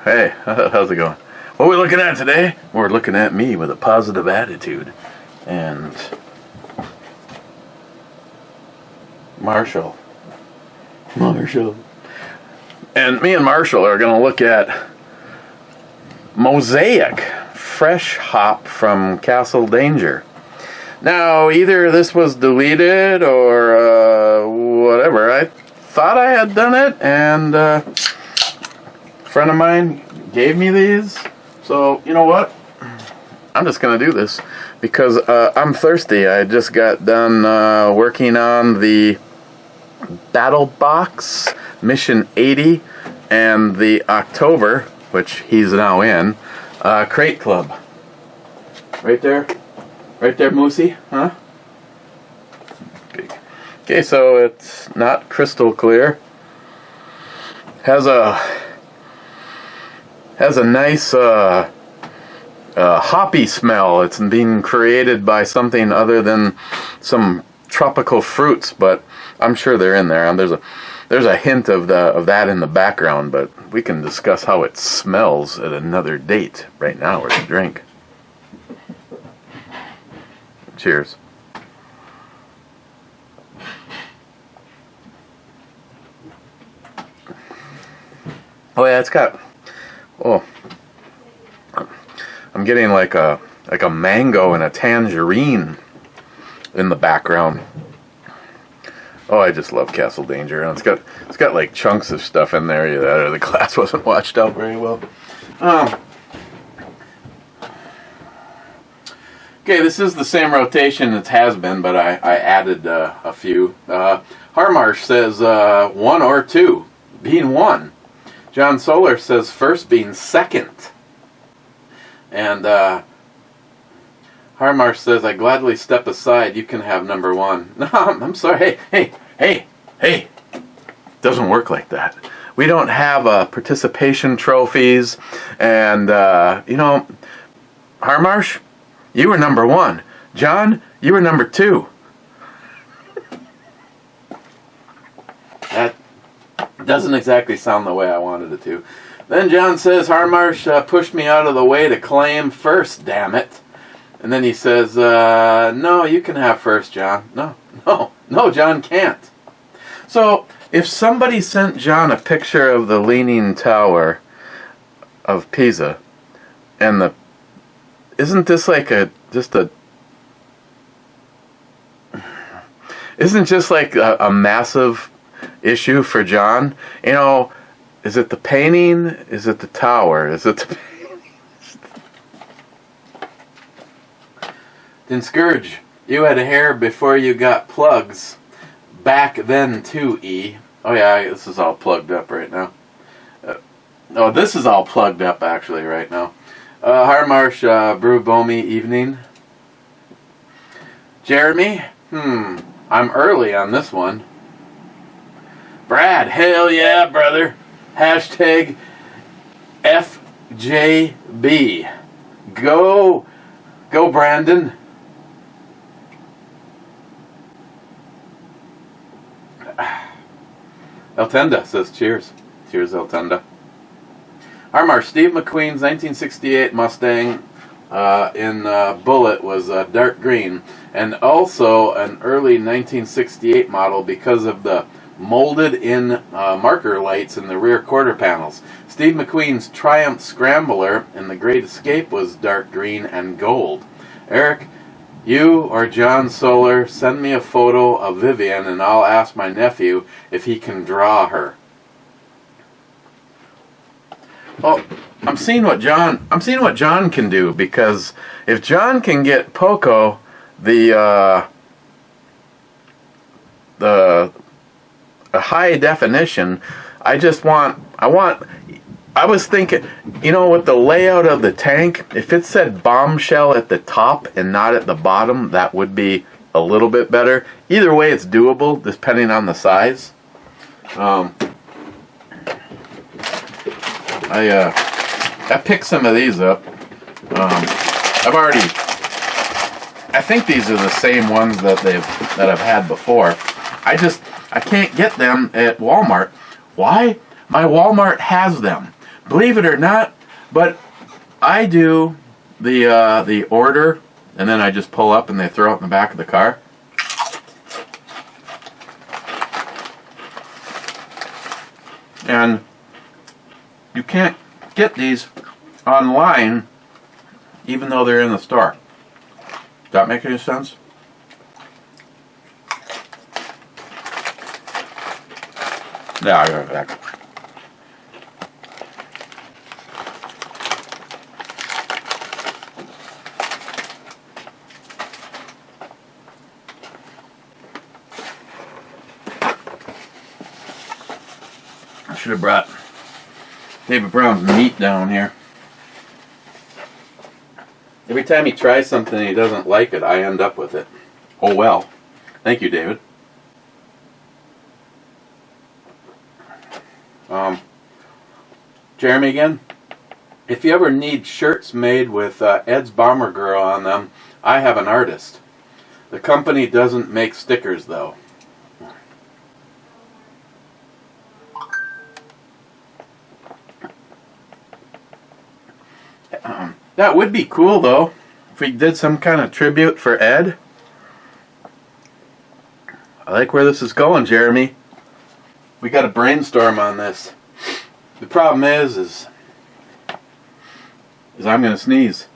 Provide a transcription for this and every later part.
Hey, how's it going? What are we looking at today? We're looking at me with a positive attitude. And Marshall. And me and Marshall are going to look at Mosaic fresh hop from Castle Danger. Now, either this was deleted or whatever. I thought I had done it, and a friend of mine gave me these. So, you know what? I'm just going to do this because I'm thirsty. I just got done working on the Battle Box Mission 80 and the October, which he's now in, Crate Club. Right there, Moosey, huh? Okay, so it's not crystal clear. Has a nice hoppy smell. It's being created by something other than some tropical fruits, but I'm sure they're in there. And there's a hint of that in the background, but we can discuss how it smells at another date. Right now, we're to drink. Cheers. Oh yeah, it's got. Oh, I'm getting like a mango and a tangerine in the background. Oh, I just love Castle Danger. And it's got like chunks of stuff in there that the glass wasn't washed out very well. Okay, this is the same rotation it has been, but I added a few. Harmarsh says 1 or 2, being 1. John Solar says first being 2nd. And Harmarsh says, I gladly step aside, you can have number 1. No, I'm sorry. Hey. Doesn't work like that. We don't have participation trophies. And, Harmarsh, you were number 1. John, you were number 2. That doesn't exactly sound the way I wanted it to. Then John says, Harmarsh pushed me out of the way to claim first, damn it. And then he says, no, you can have first, John. No, John can't. So, if somebody sent John a picture of the Leaning Tower of Pisa, and isn't this like isn't just like a massive issue for John? You know, is it the painting? Is it the tower? Is it the painting? Then Scourge, you had hair before you got plugs. Back then too, E. Oh yeah, this is all plugged up right now. This is all plugged up actually right now. Harmarsh, Brew Bomi evening. Jeremy, I'm early on this one. Brad, hell yeah, brother. Hashtag FJB. Go, Brandon. Eltenda says cheers. Cheers, Eltenda. Harmarsh, Steve McQueen's 1968 Mustang in Bullet was dark green, and also an early 1968 model because of the molded-in marker lights in the rear quarter panels. Steve McQueen's Triumph Scrambler in The Great Escape was dark green and gold. Eric, you or John Solar, send me a photo of Vivian and I'll ask my nephew if he can draw her. Well, I'm seeing what John can do, because if John can get Poco the high definition, I was thinking, with the layout of the tank, if it said bombshell at the top and not at the bottom, that would be a little bit better. Either way, it's doable, depending on the size. I picked some of these up. I think these are the same ones that I've had before. I can't get them at Walmart. Why? My Walmart has them. believe it or not, but I do the order, and then I just pull up and they throw it in the back of the car. And you can't get these online even though they're in the store. Does that make any sense? Yeah, I got that. I should have brought David Brown's meat down here. Every time he tries something and he doesn't like it, I end up with it. Oh well. Thank you, David. Jeremy again. If you ever need shirts made with Ed's Bomber Girl on them, I have an artist. The company doesn't make stickers though. That would be cool though, if we did some kind of tribute for Ed. I like where this is going, Jeremy. We got to brainstorm on this. The problem is I'm going to sneeze.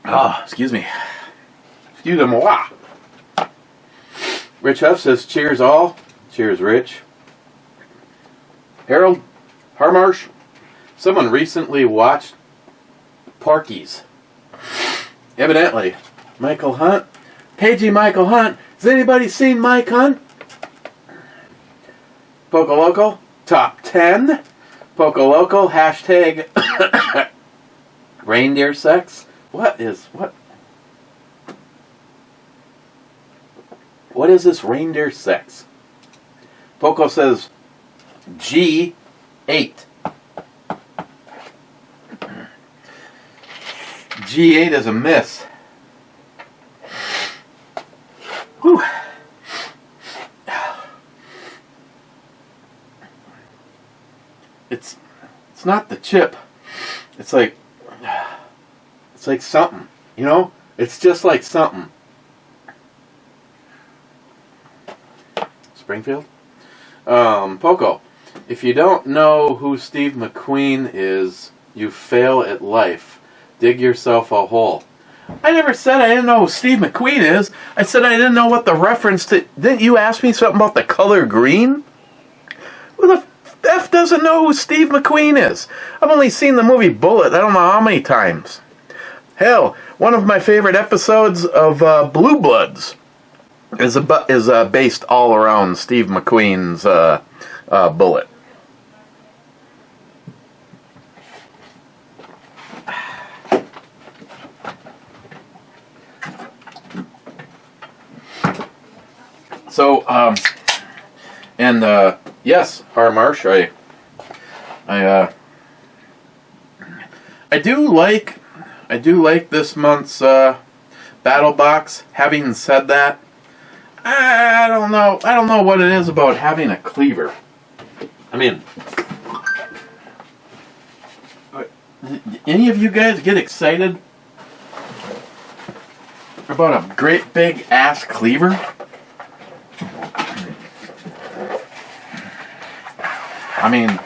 Oh, excuse me. Excuse-moi. Rich Huff says, cheers all. Cheers, Rich. Harold Harmarsh. Someone recently watched Porky's. Evidently. Michael Hunt. Pagey Michael Hunt. Has anybody seen Mike Hunt? Poco Local. Top 10. Poco Local. Hashtag reindeer sex. What is this reindeer sex? Poco says G8. G8 is a miss. Whew. It's not the chip. It's like something, you know? It's just like something. Springfield? Poco, if you don't know who Steve McQueen is, you fail at life. Dig yourself a hole. I never said I didn't know who Steve McQueen is. I said I didn't know what the reference to... Didn't you ask me something about the color green? Who the F doesn't know who Steve McQueen is? I've only seen the movie Bullet I don't know how many times. Hell, one of my favorite episodes of Blue Bloods is based all around Steve McQueen's Bullet. So, yes, Harmarsh, I do like this month's battle box. Having said that, I don't know what it is about having a cleaver. I mean, any of you guys get excited about a great big ass cleaver? I mean,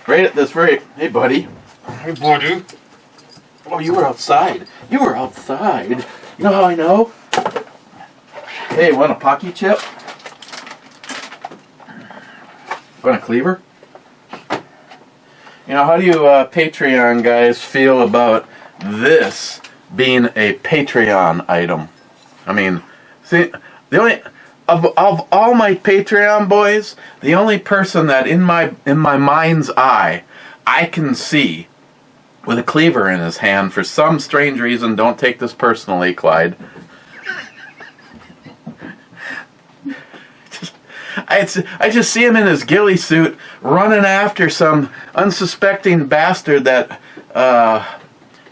right at this very... Hey, buddy. Hey, buddy. Oh, you were outside. You were outside. You know how I know? Hey, want a Pocky chip? Want a cleaver? You know, how do you Patreon guys feel about this being a Patreon item? I mean, see, the only... Of all my Patreon boys, the only person that in my mind's eye I can see with a cleaver in his hand for some strange reason, don't take this personally, Clyde. I just see him in his ghillie suit running after some unsuspecting bastard that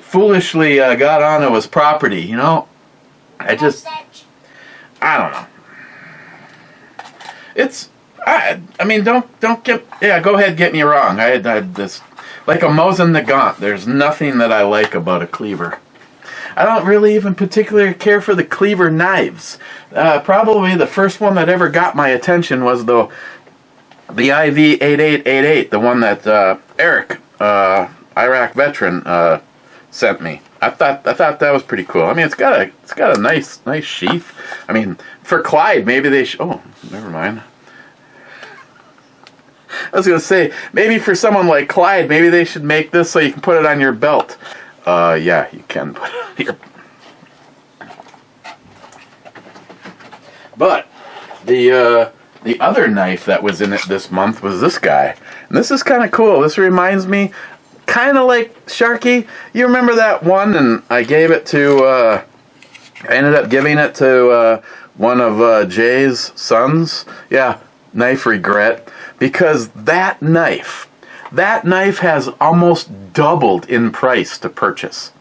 foolishly got onto his property, you know? I don't know. I mean, don't get, yeah, go ahead, get me wrong. I this, like a Mosin Nagant, there's nothing that I like about a cleaver. I don't really even particularly care for the cleaver knives. Probably the first one that ever got my attention was the IV 8888, the one that Eric, Iraq veteran, sent me. I thought that was pretty cool. I mean, it's got a nice sheath. I mean, for Clyde, maybe they should. Oh, never mind. I was gonna say, maybe for someone like Clyde, maybe they should make this so you can put it on your belt. Yeah, you can put it on your. But the other knife that was in it this month was this guy, and this is kind of cool. This reminds me, kind of like Sharky. You remember that one? And I gave it to. I ended up giving it to one of Jay's sons. Yeah, knife regret. Because that knife has almost doubled in price to purchase.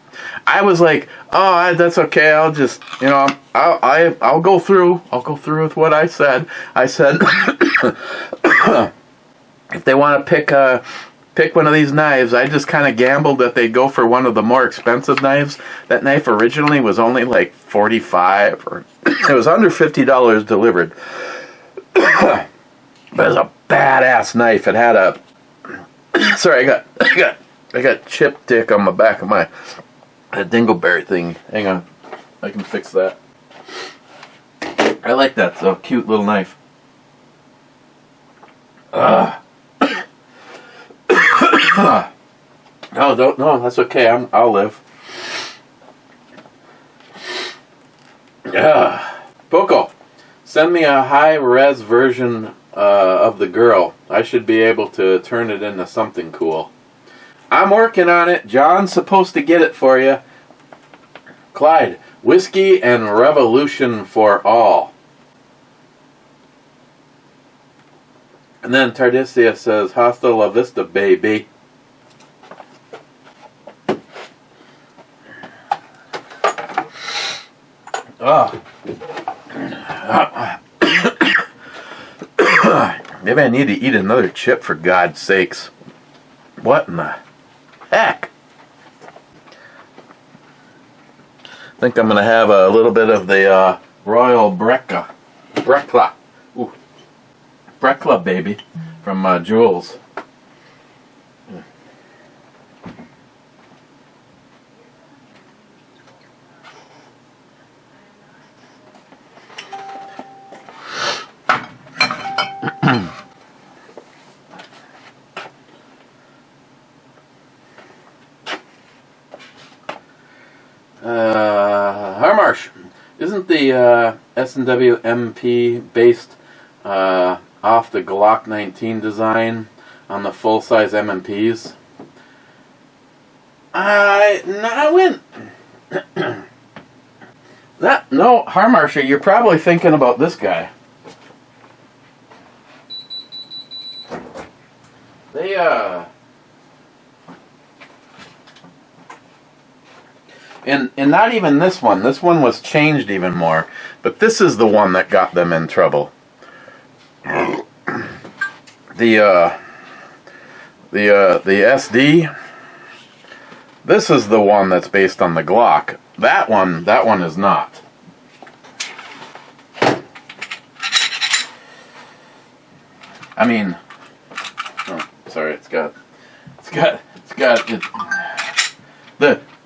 I was like, oh, that's okay. I'll just, I'll go through. I'll go through with what I said. I said, if they want to pick one of these knives, I just kind of gambled that they'd go for one of the more expensive knives. That knife originally was only like $45, or it was under $50 delivered. But it was a badass knife. It had a. Sorry, I got chip dick on the back of my dingleberry thing. Hang on, I can fix that. I like that. It's a cute little knife. No, that's okay. I'll live. Poco, send me a high-res version of the girl. I should be able to turn it into something cool. I'm working on it. John's supposed to get it for you. Clyde, whiskey and revolution for all. And then Tardisia says, hasta la vista, baby. Oh. Maybe I need to eat another chip, for God's sakes. What in the heck? I think I'm going to have a little bit of the Royal Brecla. Ooh. Brecla, baby, from Jules. Harmarsh, isn't the S&W MP based off the Glock 19 design on the full-size MMPs? I went. No, Harmarsh, you're probably thinking about this guy. They and not even this one. This one was changed even more. But this is the one that got them in trouble. The SD. This is the one that's based on the Glock. That one is not. I mean, oh, sorry, it's got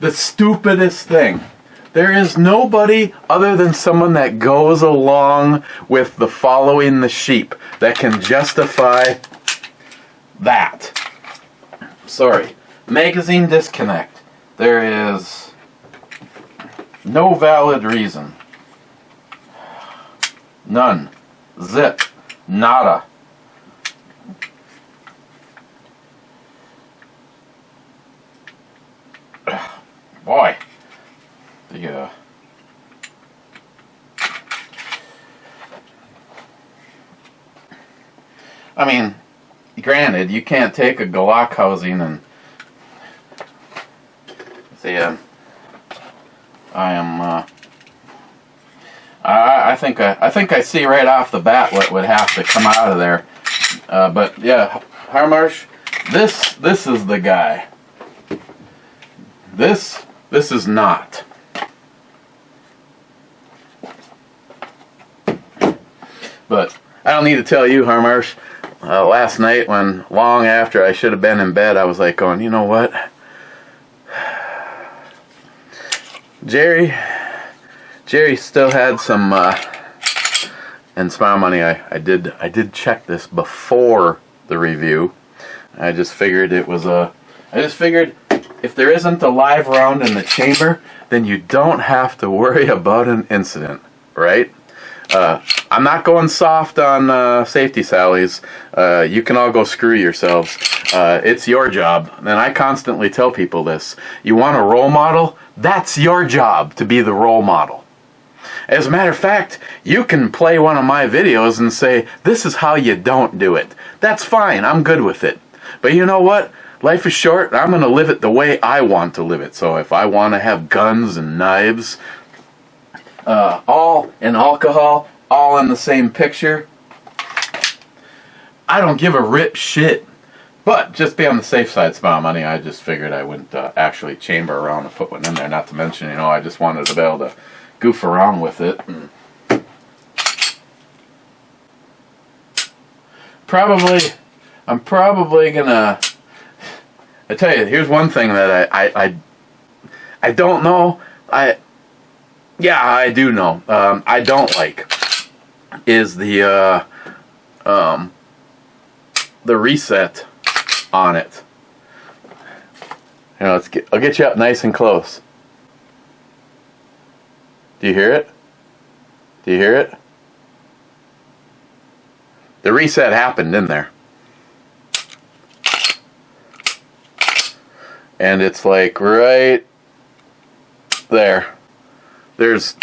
the stupidest thing. There is nobody other than someone that goes along with the following the sheep that can justify that. Sorry. Magazine disconnect. There is no valid reason. None. Zip. Nada. Boy. Yeah. I mean, granted, you can't take a Glock housing and say, I think I see right off the bat what would have to come out of there. But yeah, Harmarsh, this is the guy. This is not. But I don't need to tell you, Harmarsh. Last night, when long after I should have been in bed, I was like going, you know what? Jerry still had some, and Smile Money, I did check this before the review. I just figured if there isn't a live round in the chamber, then you don't have to worry about an incident, right? I'm not going soft on safety sallies. You can all go screw yourselves. It's your job. And I constantly tell people this. You want a role model? That's your job, to be the role model. As a matter of fact, you can play one of my videos and say, this is how you don't do it. That's fine. I'm good with it. But you know what? Life is short. I'm going to live it the way I want to live it. So if I want to have guns and knives, all in alcohol, all in the same picture, I don't give a rip shit. But just be on the safe side, Smile Money, I just figured I wouldn't actually chamber around and put one in there. Not to mention, you know, I just wanted to be able to goof around with it. And I'm probably gonna. I tell you, here's one thing that I don't know. Yeah, I do know. I don't like is the reset on it. You know, I'll get you up nice and close. Do you hear it? Do you hear it? The reset happened in there. And it's like right there. There's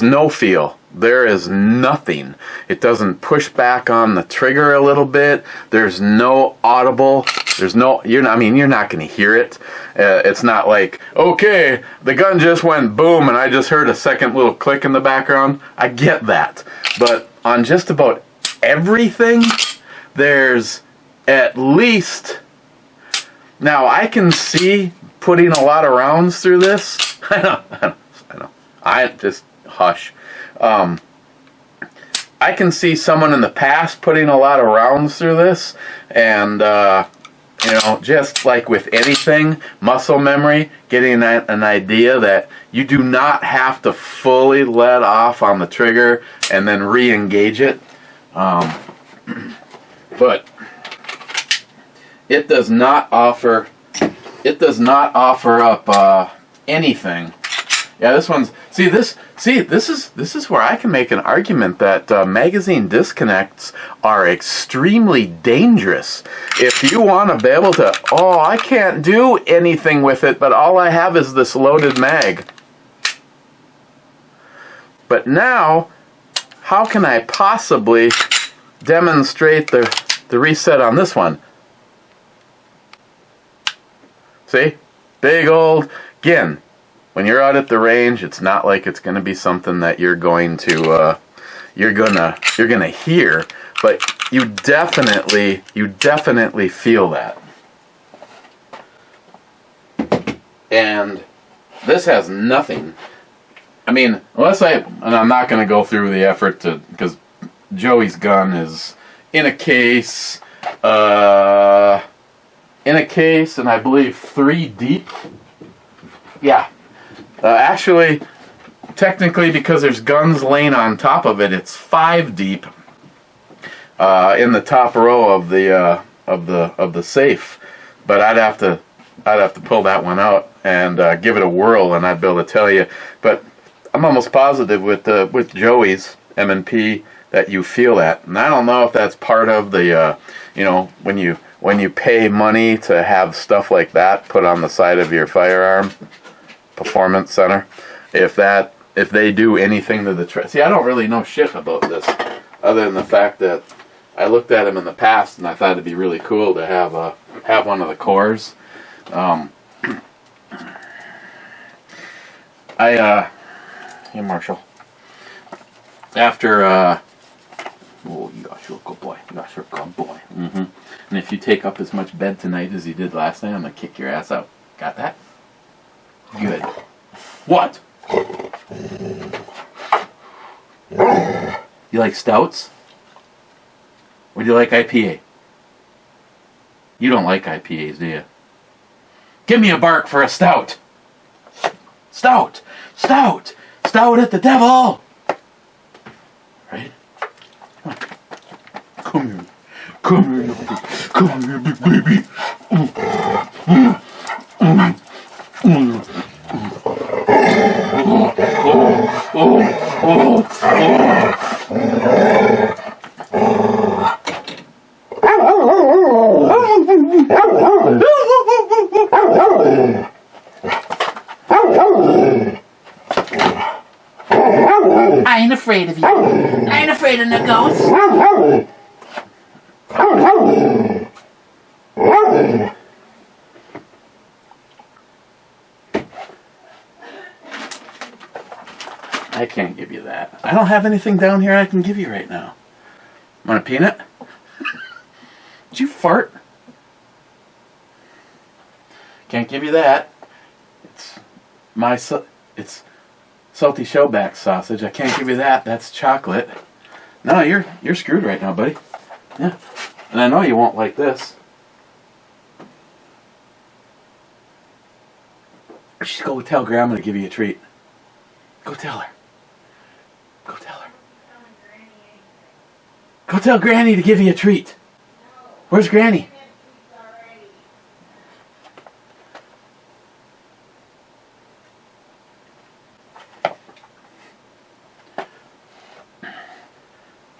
no feel. There is nothing. It doesn't push back on the trigger a little bit. There's no audible. There's no. You're not going to hear it. It's not like, okay, the gun just went boom, and I just heard a second little click in the background. I get that, but on just about everything, there's at least. Now I can see putting a lot of rounds through this. I know. I just hush. I can see someone in the past putting a lot of rounds through this, and you know, just like with anything, muscle memory, getting an idea that you do not have to fully let off on the trigger and then re-engage it. But it does not offer. It does not offer up anything. Yeah, this one's. This is where I can make an argument that magazine disconnects are extremely dangerous. If you want to be able to, I can't do anything with it, but all I have is this loaded mag. But now, how can I possibly demonstrate the reset on this one? See? Big old, again, when you're out at the range, it's not like it's going to be something that you're going to you're gonna hear, but you definitely feel that. And this has nothing. I mean, and I'm not going to go through the effort to, because Joey's gun is in a case, and I believe 3 deep. Yeah. Actually, technically, because there's guns laying on top of it, it's 5 deep in the top row of the safe. But I'd have to pull that one out and give it a whirl, and I'd be able to tell you. But I'm almost positive with Joey's M&P that you feel that, and I don't know if that's part of the when you pay money to have stuff like that put on the side of your firearm. Performance Center, if they do anything to the see, I don't really know shit about this, other than the fact that I looked at them in the past and I thought it'd be really cool to have one of the cores. Hey Marshall. After, oh, gosh, you're a good boy. Gosh, you're a good boy. And if you take up as much bed tonight as you did last night, I'm gonna kick your ass out. Got that? Good. What? You like stouts? Or do you like IPA? You don't like IPAs, do you? Give me a bark for a stout. Stout! Stout! Stout at the devil! Right? Come here. Come here. Come here, big baby. I ain't afraid of you. I ain't afraid of no ghosts. I can't give you that. I don't have anything down here I can give you right now. Want a peanut? Did you fart? Can't give you that. It's salty shellback sausage. I can't give you that. That's chocolate. No, you're screwed right now, buddy. Yeah. And I know you won't like this. Just go tell Grandma to give you a treat. Go tell her. Go tell her. Go tell Granny to give you a treat. Where's Granny?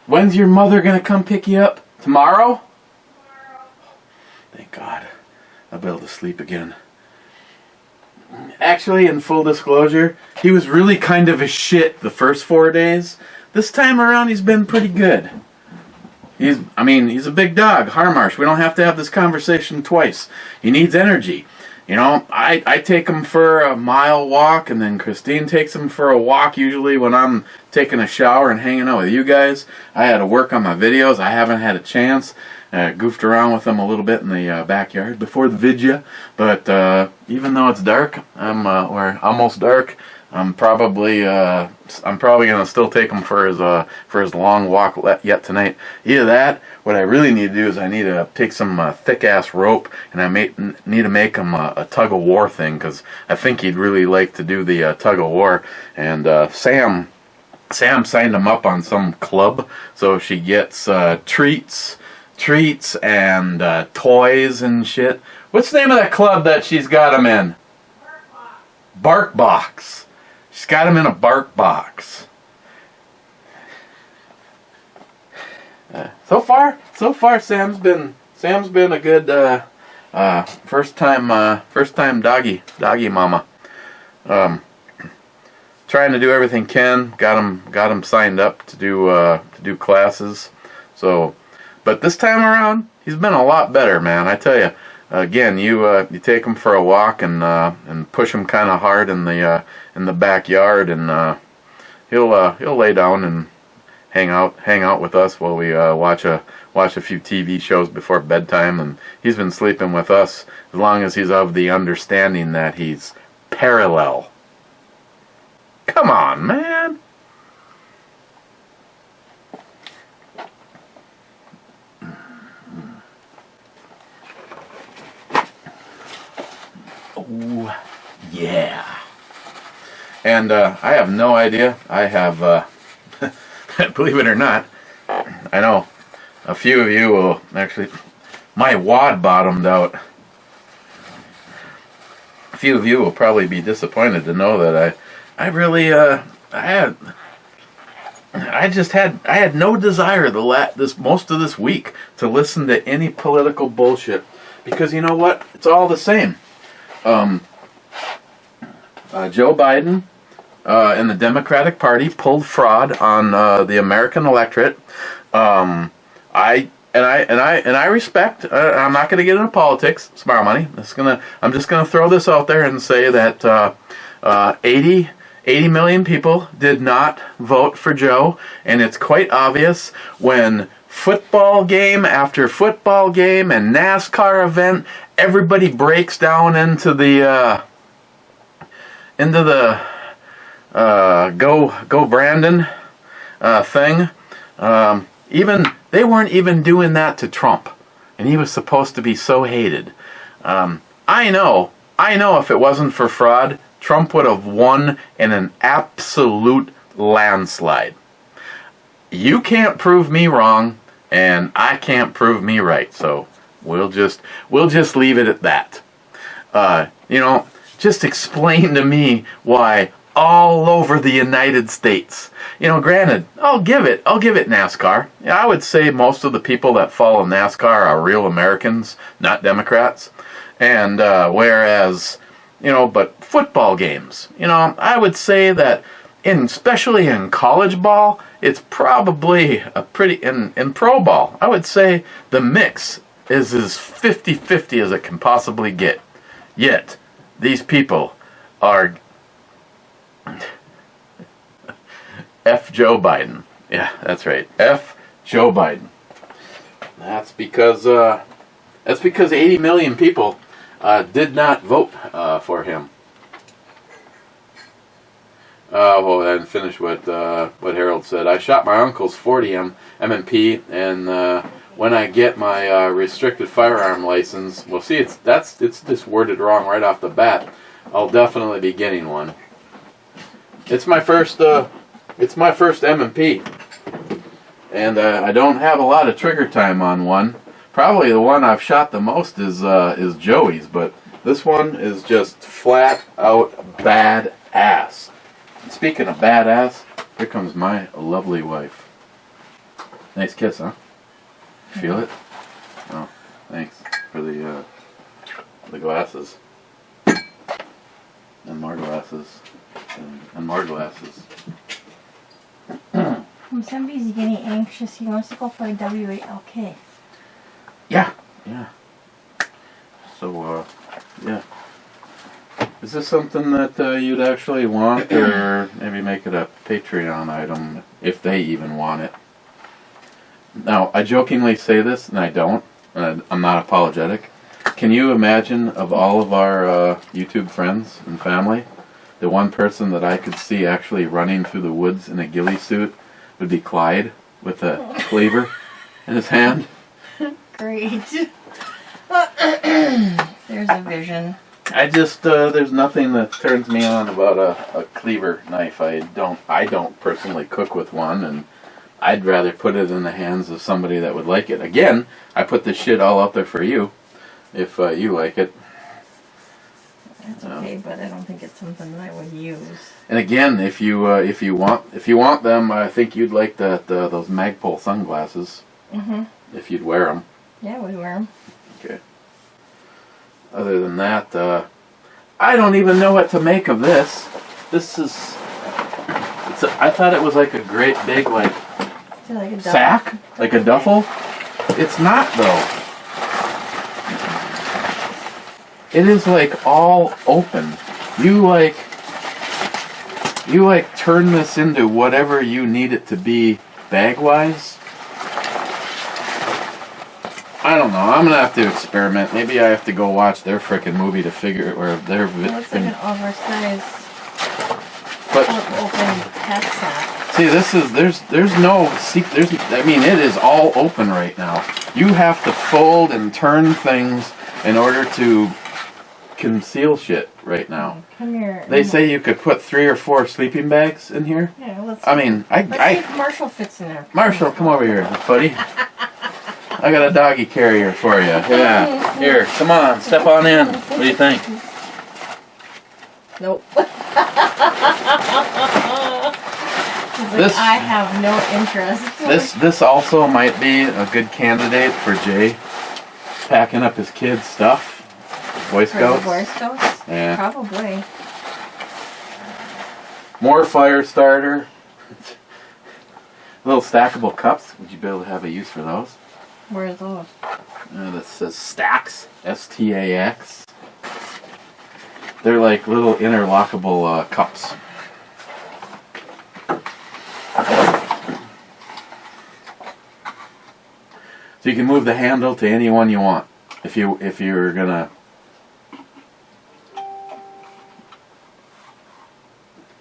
When's your mother gonna come pick you up? Tomorrow? Thank God. I'll be able to sleep again. Actually, in full disclosure, he was really kind of a shit the first 4 days. This time around, he's been pretty good. He's a big dog, Harmarsh. We don't have to have this conversation twice. He needs energy. You know, I take him for a mile walk, and then Christine takes him for a walk, usually when I'm taking a shower and hanging out with you guys. I had to work on my videos. I haven't had a chance. Goofed around with them a little bit in the backyard before the vidya, but even though it's dark, or almost dark, I'm probably gonna still take him for his long walk yet tonight. Either that, what I really need to do is I need to take some thick ass rope, and I need to make him a tug of war thing, because I think he'd really like to do the tug of war. And Sam signed him up on some club, so she gets treats and toys and shit. What's the name of that club that she's got him in? Bark Box. She's got him in a bark box. So far, Sam's been a good first time doggy mama. Trying to do everything Ken got him signed up to do classes. So. But this time around, he's been a lot better, man. I tell you. Again, you take him for a walk and push him kind of hard in the backyard, and he'll lay down and hang out with us while we watch a few TV shows before bedtime. And he's been sleeping with us as long as he's of the understanding that he's parallel. Come on, man. Oh, yeah. And I have no idea. I have, believe it or not, I know a few of you will actually, my wad bottomed out. A few of you will probably be disappointed to know that I really, I had no desire most of this week to listen to any political bullshit, because you know what? It's all the same. Joe Biden and the Democratic Party pulled fraud on the American electorate. I respect. I'm not going to get into politics. Smart money. I'm just going to throw this out there and say that 80 million people did not vote for Joe, and it's quite obvious when football game after football game and NASCAR event, everybody breaks down into the go Brandon thing. Even they weren't even doing that to Trump, and he was supposed to be so hated. I know if it wasn't for fraud, Trump would have won in an absolute landslide. You can't prove me wrong, and I can't prove me right. So we'll just leave it at that. Just explain to me why all over the United States. Granted, I'll give it NASCAR. I would say most of the people that follow NASCAR are real Americans, not Democrats. And whereas, but football games, I would say that especially in college ball, it's probably a pretty, in pro ball, I would say the mix is as 50-50 as it can possibly get. Yet, these people are F Joe Biden. Yeah, that's right. F Joe Biden. That's because 80 million people did not vote for him. And finish what Harold said. I shot my uncle's 40 M&P, and when I get my restricted firearm license, well, see, it's just worded wrong right off the bat. I'll definitely be getting one. It's my first M&P, and I don't have a lot of trigger time on one. Probably the one I've shot the most is Joey's, but this one is just flat out badass. Speaking of badass, here comes my lovely wife. Nice kiss, huh? Feel it? Oh, thanks for the glasses. And more glasses. And more glasses. Somebody's getting anxious. He wants to go for a W8LK. Yeah. So, yeah. Is this something that you'd actually want, or maybe make it a Patreon item, if they even want it? Now, I jokingly say this, and I don't. I'm not apologetic. Can you imagine, of all of our YouTube friends and family, the one person that I could see actually running through the woods in a ghillie suit would be Clyde with a cleaver in his hand? Great. There's a vision. I just there's nothing that turns me on about a cleaver knife. I don't personally cook with one, and I'd rather put it in the hands of somebody that would like it. Again, I put this shit all out there for you, if you like it. That's okay, but I don't think it's something that I would use. And again, if you want them, I think you'd like those Magpul sunglasses. Mhm. If you'd wear them. Yeah, we wear them. Okay. Other than that, I don't even know what to make of this. This is. I thought it was like a great big sack, like a duffel. It's not though. It is like all open. You turn this into whatever you need it to be bag-wise. I don't know. I'm gonna have to experiment. Maybe I have to go watch their frickin' movie to figure it where their. It looks like an oversized, open pet sack. See, there's no secret. It is all open right now. You have to fold and turn things in order to conceal shit right now. Come here. They say you could put 3 or 4 sleeping bags in here. Yeah, let's. I mean, let's see if Marshall fits in there. Marshall, come over here, buddy. I got a doggy carrier for you. Yeah. Here, come on, step on in. What do you think? Nope. I have no interest. This also might be a good candidate for Jay packing up his kids' stuff. Boy Scouts. For the Boy Scouts? Yeah. Probably. More fire starter. Little stackable cups. Would you be able to have a use for those? Where are those? That says Stacks. S-T-A-X. They're like little interlockable cups. So you can move the handle to any one you want. If you're gonna.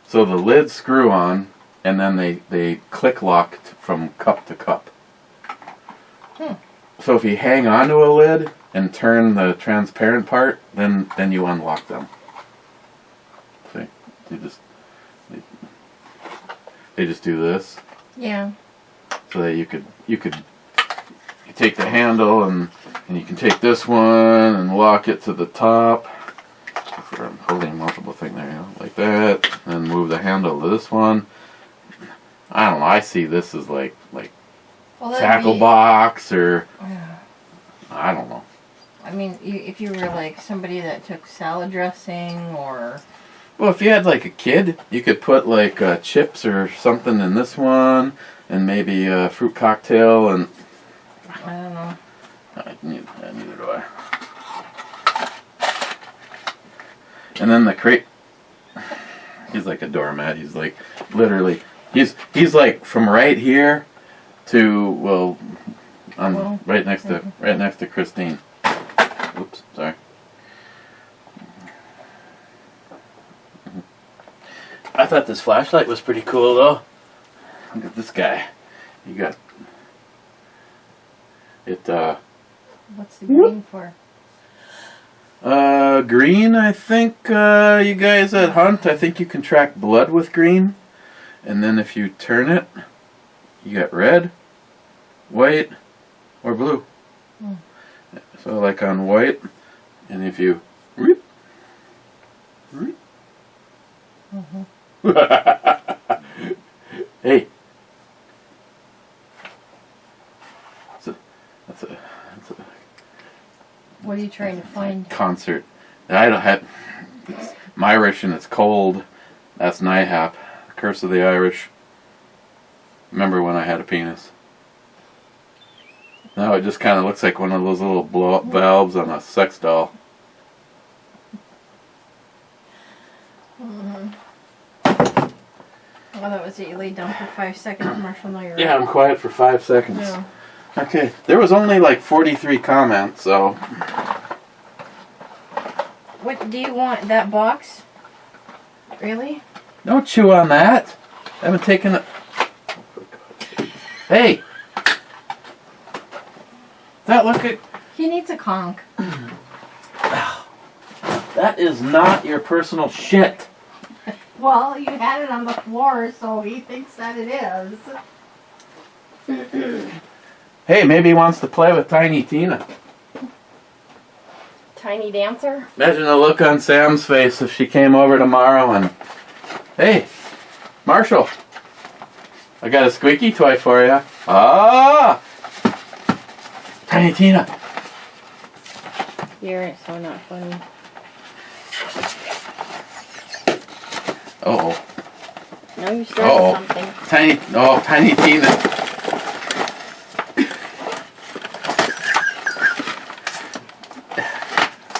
So the lids screw on, and then they click lock from cup to cup. So if you hang onto a lid and turn the transparent part, then you unlock them. See, they just do this. Yeah. So that you take the handle and you can take this one and lock it to the top. I'm holding multiple things there, you know, like that, and move the handle to this one. I don't know. I see this as like tackle box or I don't know. I mean, if you were like somebody that took salad dressing or. Well, if you had like a kid, you could put like chips or something in this one, and maybe a fruit cocktail, and I don't know. Neither do I. And then the crate. He's like a doormat. He's like literally. He's like from right here to right next to Christine. Oops, sorry. I thought this flashlight was pretty cool though. Look at this guy. You got it. What's the green for? Green. I think you guys that hunt. I think you can track blood with green, and then if you turn it, you got red, white, or blue. So like on white, and if you hey, that's a what are you trying to find? Concert. I don't have. It's Irish and it's cold. That's NIHAP. Curse of the Irish. Remember when I had a penis? Now it just kind of looks like one of those little blow-up valves on a sex doll. Well, that was it. You laid down for 5 seconds, Marshall. No, you're Yeah, right. I'm quiet for 5 seconds. No. Okay, there was only like 43 comments, so. What do you want? That box? Really? Don't chew on that. I haven't taken it. Hey! That look at. He needs a conch. That is not your personal shit. Well, you had it on the floor, so he thinks that it is. Hey, maybe he wants to play with Tiny Tina. Tiny dancer? Imagine the look on Sam's face if she came over tomorrow and, hey, Marshall, I got a squeaky toy for you. Ah! Tiny Tina. You're so not funny. Uh-oh. No, you started something. Tiny Tina.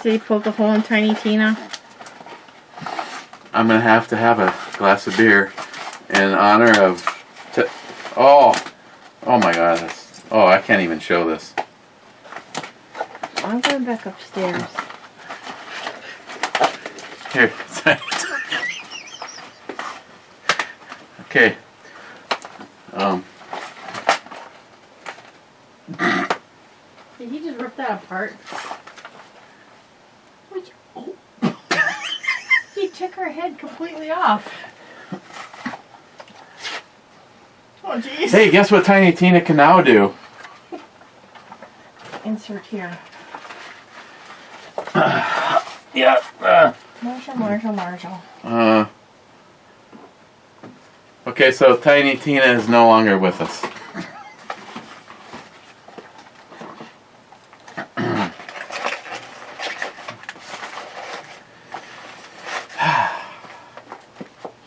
Did he poke a hole in Tiny Tina? I'm going to have a glass of beer in honor of... Oh my God. I can't even show this. I'm going back upstairs. Here. Okay. Did he just rip that apart? He took her head completely off. Oh, jeez. Hey, guess what Tiny Tina can now do? Insert here. Yeah. Marshall. Okay, so Tiny Tina is no longer with us. Okay,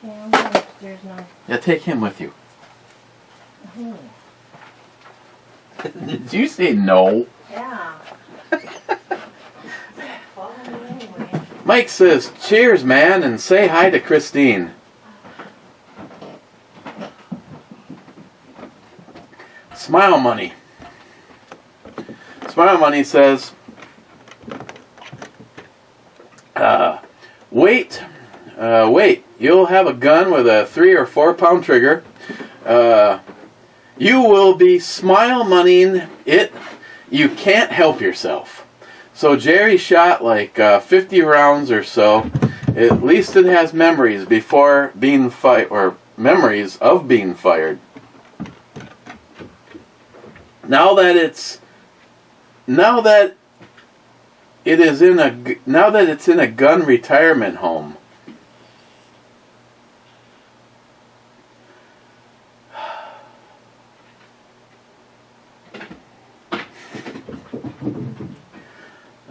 I'm going upstairs now. Yeah, take him with you. Did you say no? Yeah. Follow me anyway. Mike says, cheers, man, and say hi to Christine. Smile money. Smile Money says, wait, you'll have a gun with a 3 or 4 pound trigger. You will be smile moneying it. You can't help yourself. So Jerry shot like 50 rounds or so. At least it has memories before being fired, or memories of being fired. Now that it's in a gun retirement home.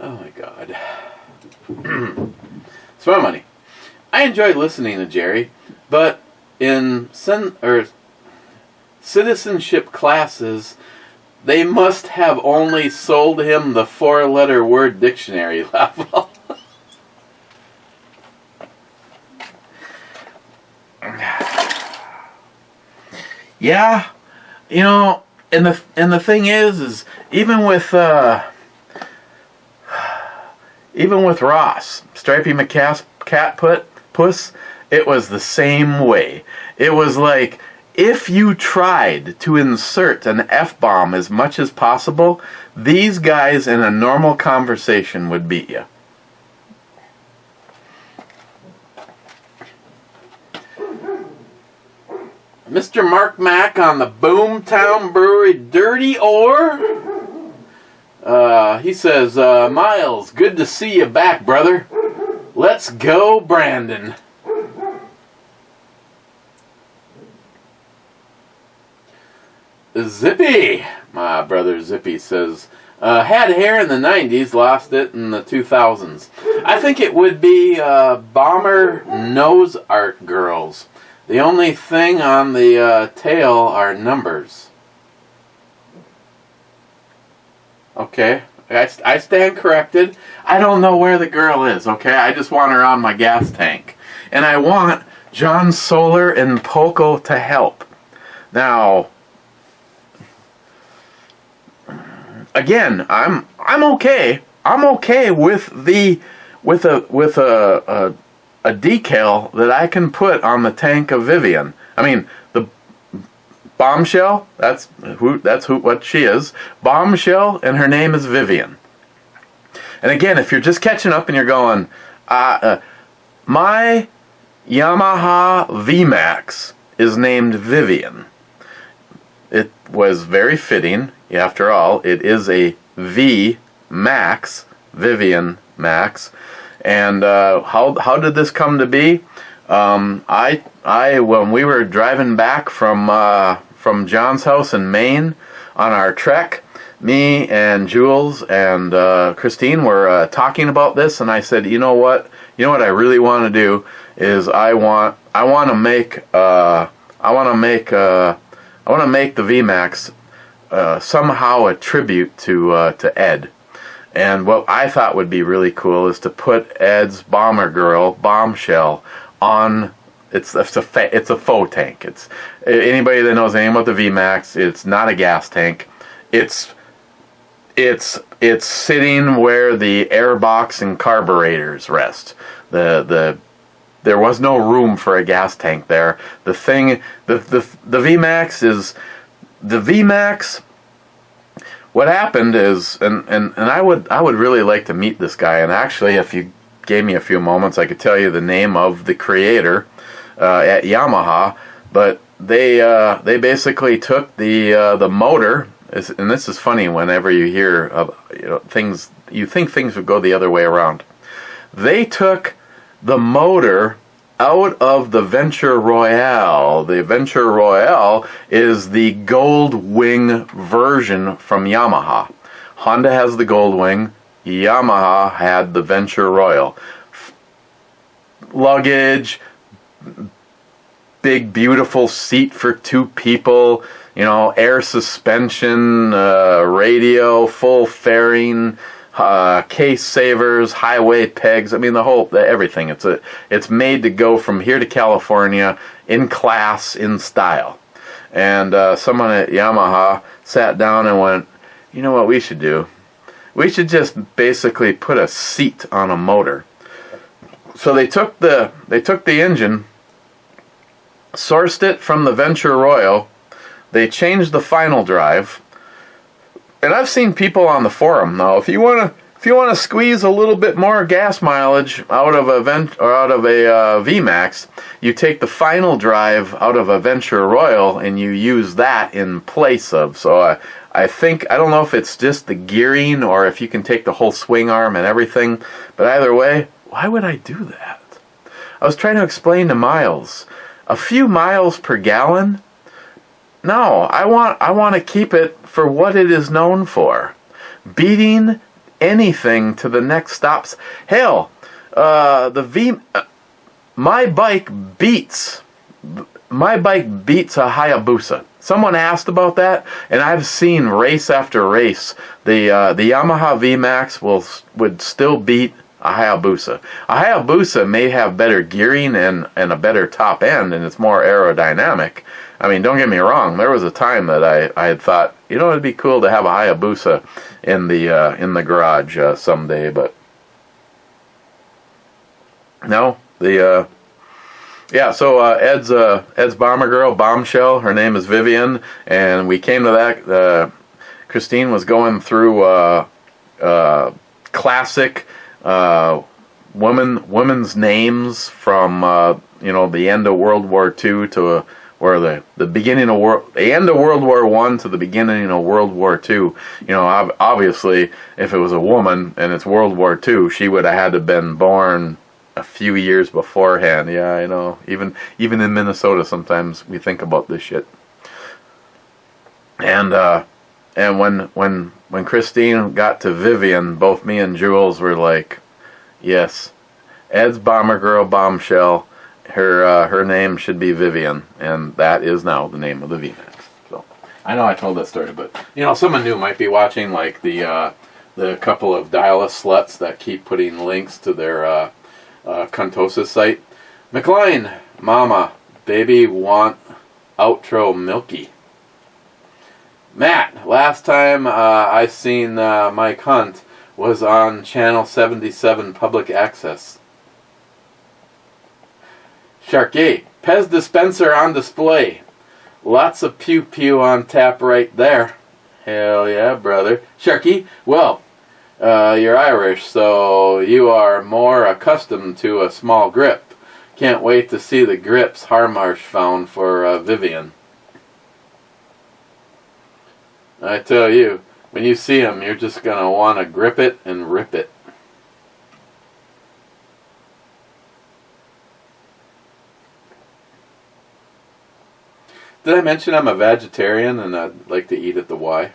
Oh my God. Smile Money. I enjoy listening to Jerry, but in citizenship classes, they must have only sold him the 4-letter word dictionary level. Yeah, you know, and the thing is even with Ross, Stripey Puss, it was the same way. It was like, if you tried to insert an F-bomb as much as possible, these guys in a normal conversation would beat you. Mr. Mark Mack on the Boomtown Brewery Dirty Ore. He says, Miles, good to see you back, brother. Let's go, Brandon. Zippy, my brother Zippy says, had hair in the 90s, lost it in the 2000s. I think it would be bomber nose art girls. The only thing on the tail are numbers. Okay, I stand corrected. I don't know where the girl is, okay? I just want her on my gas tank. And I want John Solar and Poco to help. Now, again, I'm okay. I'm okay with a decal that I can put on the tank of Vivian. I mean, the Bombshell, what she is. Bombshell, and her name is Vivian. And again, if you're just catching up and you're going, my Yamaha VMAX is named Vivian. It was very fitting. After all, it is a V Max, Vivian Max. And how did this come to be? I when we were driving back from John's house in Maine on our trek, me and Jules and Christine were talking about this, and I said, you know what I really want to do is I want to make the VMAX somehow a tribute to Ed. And what I thought would be really cool is to put Ed's bomber girl, Bombshell, on. It's a faux tank. It's anybody that knows anything about the VMAX. It's not a gas tank. It's sitting where the airbox and carburetors rest. There was no room for a gas tank there. The VMAX is the VMAX. What happened is, and I would really like to meet this guy. And actually, if you gave me a few moments, I could tell you the name of the creator at Yamaha. But they basically took the motor, and this is funny. Whenever you hear things, you think things would go the other way around. They took the motor out of the Venture Royale. The Venture Royale is the Gold Wing version from Yamaha. Honda has the Gold Wing. Yamaha had the Venture Royale. Luggage, big beautiful seat for 2 people, air suspension, radio, full fairing, case savers, highway pegs. I mean, everything. It's made to go from here to California in class, in style. And someone at Yamaha sat down and went, you know what we should do? We should just basically put a seat on a motor. So they took the engine, sourced it from the Venture Royal. They changed the final drive. And I've seen people on the forum now. If you want to squeeze a little bit more gas mileage out of a VMAX, you take the final drive out of a Venture Royal and you use that in place of. So I think, I don't know if it's just the gearing or if you can take the whole swing arm and everything, but either way, why would I do that? I was trying to explain to Miles, a few miles per gallon? No, I want to keep it for what it is known for. Beating anything to the next stops. Hell, my bike beats a Hayabusa. Someone asked about that, and I've seen race after race. The Yamaha VMAX would still beat a Hayabusa. A Hayabusa may have better gearing and a better top end, and it's more aerodynamic. I mean, don't get me wrong. There was a time that I had thought, it'd be cool to have a Hayabusa in the garage someday, but no. So Ed's bomber girl, Bombshell, her name is Vivian, and we came to that. Christine was going through classic women's names from the end of World War II to or the beginning of the end of World War I to the beginning of World War II. Obviously, if it was a woman and it's World War II, she would have had to have been born a few years beforehand. Yeah, I know. Even in Minnesota, sometimes we think about this shit. And when Christine got to Vivian, both me and Jules were like, yes, Ed's bomber girl, Bombshell. Her name should be Vivian, and that is now the name of the VMAX. So I know I told that story, but someone new might be watching, like the couple of dial-us sluts that keep putting links to their Contosis site. McLean, Mama, baby want outro milky. Matt, last time I seen Mike Hunt was on channel 77 public access. Sharky, Pez dispenser on display. Lots of pew-pew on tap right there. Hell yeah, brother. Sharky, well, you're Irish, so you are more accustomed to a small grip. Can't wait to see the grips Harmarsh found for Vivian. I tell you, when you see them, you're just going to want to grip it and rip it. Did I mention I'm a vegetarian and I'd like to eat at the Y?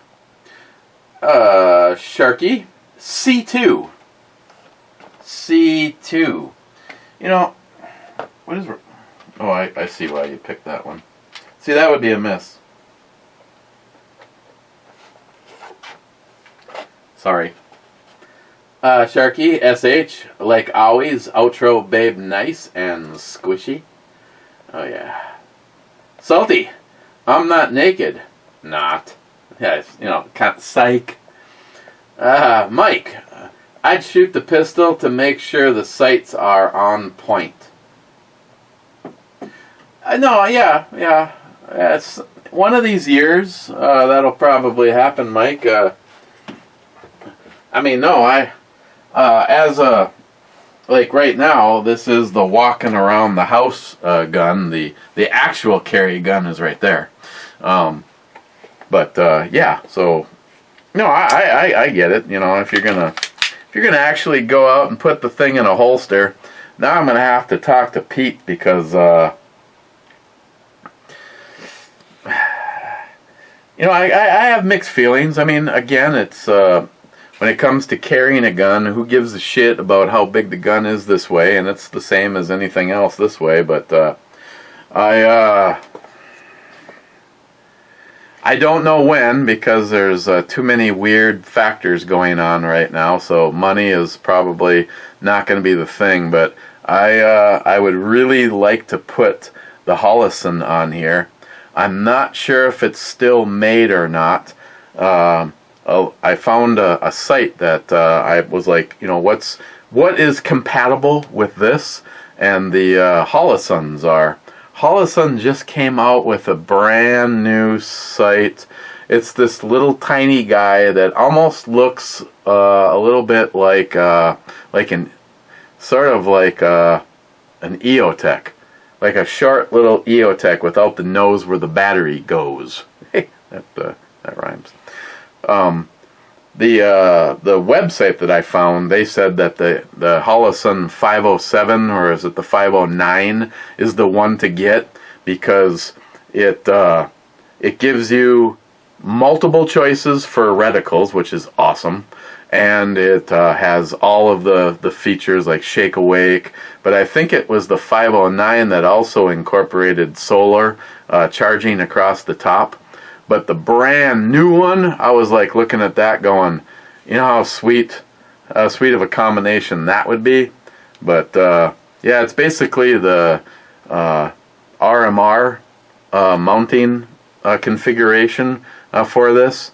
Sharky, C2. C2. What is... Oh, I see why you picked that one. See, that would be a miss. Sorry. Sharky, SH, like always, outro babe nice and squishy. Oh, yeah. Salty. I'm not naked. Not. Yeah, psych. Mike, I'd shoot the pistol to make sure the sights are on point. No, yeah. It's one of these years that'll probably happen, Mike. Like right now, this is the walking around the house gun. The actual carry gun is right there. Yeah. So, I get it. If you're gonna actually go out and put the thing in a holster, now I'm gonna have to talk to Pete because I have mixed feelings. I mean, again, it's when it comes to carrying a gun, who gives a shit about how big the gun is this way? And it's the same as anything else this way. But I don't know when, because there's too many weird factors going on right now. So money is probably not going to be the thing. But I would really like to put the Hollison on here. I'm not sure if it's still made or not. I found a site that I was like, what is compatible with this? And the Holosuns are. Holosun just came out with a brand new site. It's this little tiny guy that almost looks a little bit like an EOTech, like a short little EOTech without the nose where the battery goes. Hey, that rhymes. The website that I found, they said that the Holosun 507, or is it the 509, is the one to get because it gives you multiple choices for reticles, which is awesome, and it has all of the features like shake awake. But I think it was the 509 that also incorporated solar charging across the top. But the brand new one, I was like looking at that going, you know how sweet of a combination that would be. But yeah, it's basically the RMR mounting configuration for this.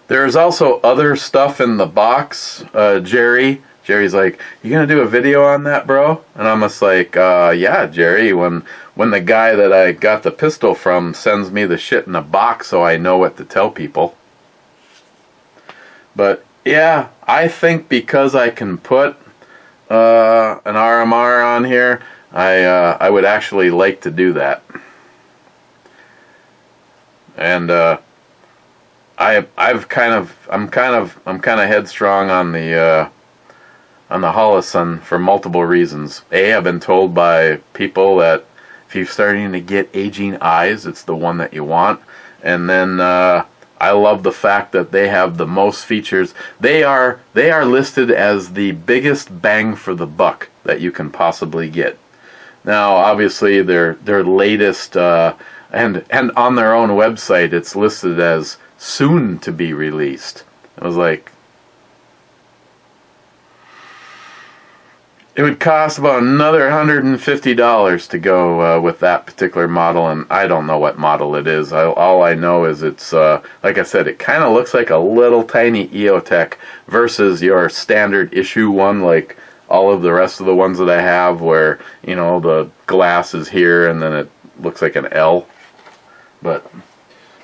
There's also other stuff in the box. Jerry's like, you gonna do a video on that, bro? And I'm just like, yeah, Jerry, when the guy that I got the pistol from sends me the shit in a box so I know what to tell people. But yeah, I think because I can put an RMR on here, I would actually like to do that. And I'm kind of headstrong on the Holosun for multiple reasons. I've been told by people that if you're starting to get aging eyes, it's the one that you want. And then I love the fact that they have the most features. They are listed as the biggest bang for the buck that you can possibly get. Now, obviously, their latest and on their own website, it's listed as soon to be released. I was like, it would cost about another $150 to go with that particular model, and I don't know what model it is. All I know is it's, like I said, it kind of looks like a little tiny EOTech versus your standard issue one, like all of the rest of the ones that I have, where, the glass is here and then it looks like an L. But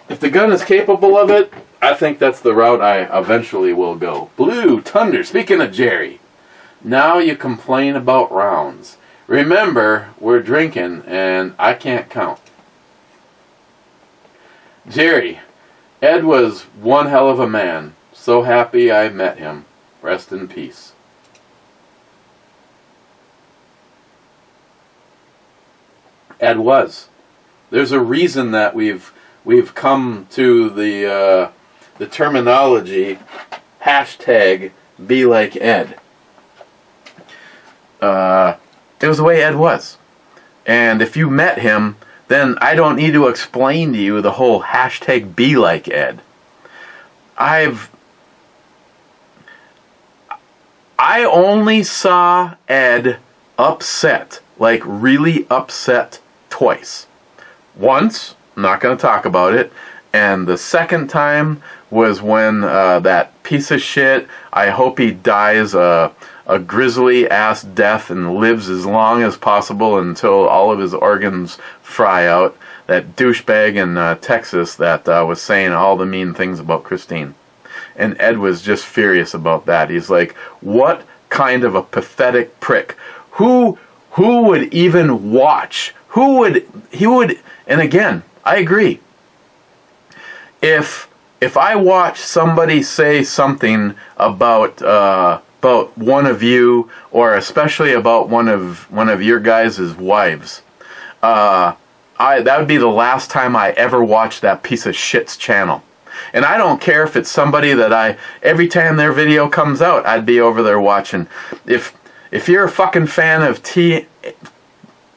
if the gun is capable of it, I think that's the route I eventually will go. Blue Thunder, speaking of Jerry. Now you complain about rounds. Remember, we're drinking and I can't count. Jerry, Ed was one hell of a man. So happy I met him. Rest in peace. Ed was. There's a reason that we've come to the terminology hashtag be like Ed. It was the way Ed was. And if you met him, then I don't need to explain to you the whole hashtag be like Ed. I only saw Ed upset, like really upset, twice. Once, I'm not going to talk about it, and the second time was when that piece of shit, I hope he dies a grisly ass death and lives as long as possible until all of his organs fry out, that douchebag in Texas that was saying all the mean things about Christine. And Ed was just furious about that. He's like, what kind of a pathetic prick? Who would even watch? He would, and again, I agree. If I watch somebody say something about one of you, or especially about one of your guys' wives, that would be the last time I ever watched that piece of shit's channel. And I don't care if it's somebody that every time their video comes out, I'd be over there watching. If you're a fucking fan of TM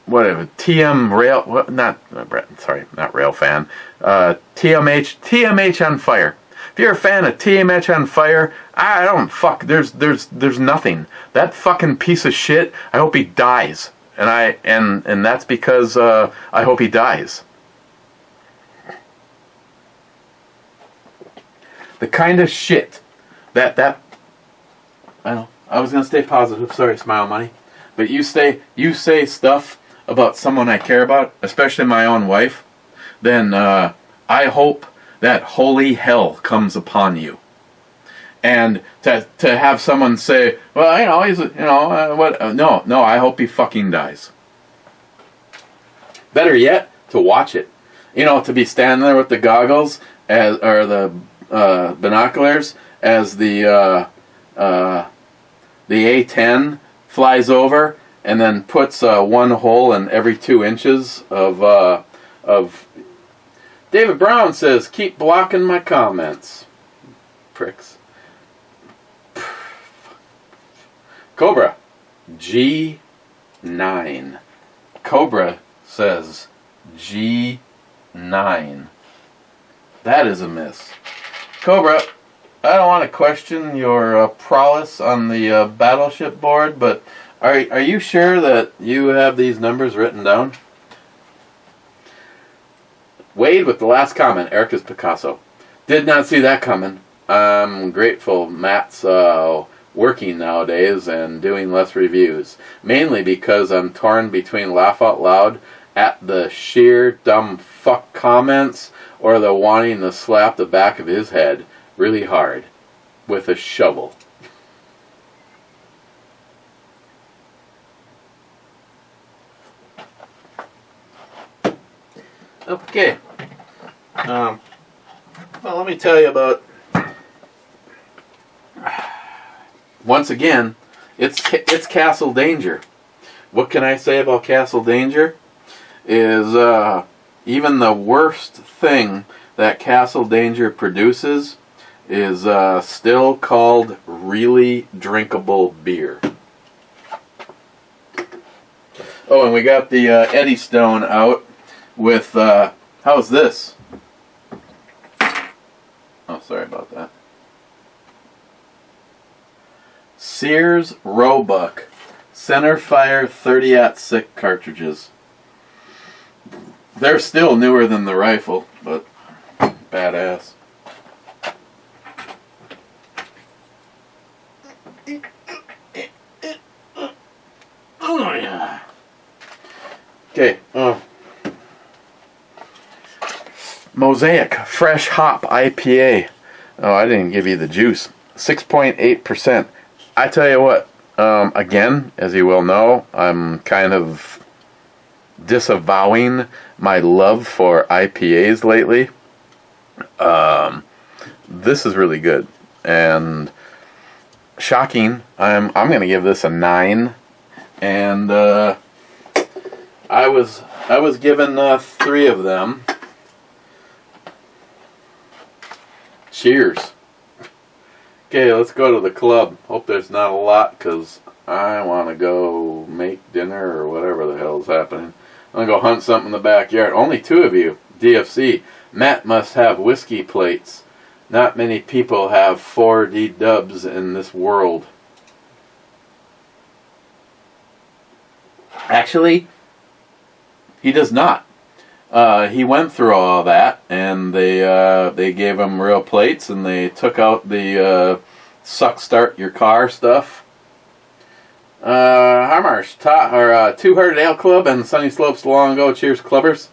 Rail, not Railfan, TMH on Fire. If you're a fan of TMH on Fire, I don't there's nothing. That fucking piece of shit, I hope he dies. And that's because I hope he dies. the kind of shit that I know. I was gonna stay positive. Sorry, Smile Money, but you say stuff about someone I care about, especially my own wife. Then I hope that holy hell comes upon you. And to have someone say, well, you know, he's, you know, what? No, I hope he fucking dies. Better yet, to watch it. You know, to be standing there with the goggles or the binoculars as the A-10 flies over and then puts one hole in every 2 inches of. David Brown says, "Keep blocking my comments, pricks." Cobra, G9. Cobra says G9. That is a miss. Cobra, I don't want to question your prowess on the battleship board, but are you sure that you have these numbers written down? Wade with the last comment, Erica's Picasso. Did not see that coming. I'm grateful Matt's working nowadays and doing less reviews. Mainly because I'm torn between laugh out loud at the sheer dumb fuck comments or the wanting to slap the back of his head really hard with a shovel. Okay. Well, let me tell you about. Once again, it's Castle Danger. What can I say about Castle Danger? Is even the worst thing that Castle Danger produces is still called really drinkable beer. Oh, and we got the Eddie Stone out with, how's this? Oh, sorry about that. Sears Roebuck Centerfire 30-06 cartridges. They're still newer than the rifle, but badass. Oh yeah. Okay. Mosaic Fresh Hop IPA. Oh, I didn't give you the juice. 6.8%. I tell you what, again, as you well know, I'm kind of disavowing my love for IPAs lately. This is really good. And shocking, I'm going to give this a 9. And I was given 3 of them. Cheers. Okay, let's go to the club. Hope there's not a lot, because I want to go make dinner or whatever the hell's happening. I'm going to go hunt something in the backyard. Only 2 of you. DFC. Matt must have whiskey plates. Not many people have 4D dubs in this world. Actually, he does not. He went through all that, and they gave him real plates, and they took out the suck start your car stuff. Harmarsh, Two-Hearted Ale Club and Sunny Slopes long ago. Cheers, clubbers.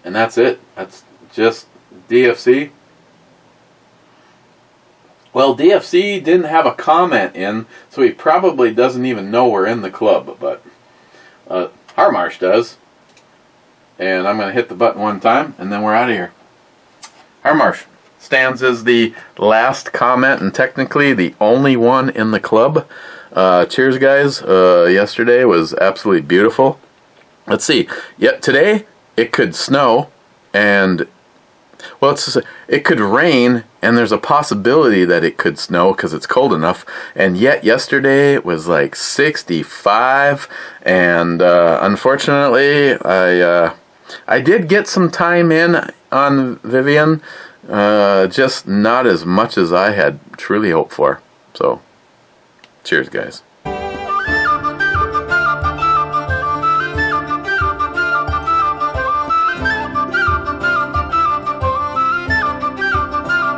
And that's it. That's just DFC. Well, DFC didn't have a comment in, so he probably doesn't even know we're in the club, but Harmarsh does. And I'm going to hit the button one time, and then we're out of here. Harmarsh stands as the last comment, and technically the only one in the club. Cheers, guys. Yesterday was absolutely beautiful. Let's see. Yet today, it could snow, and, well, it could rain, and there's a possibility that it could snow because it's cold enough. And yet yesterday it was like 65, and unfortunately, I did get some time in on Vivian, just not as much as I had truly hoped for. So, cheers, guys.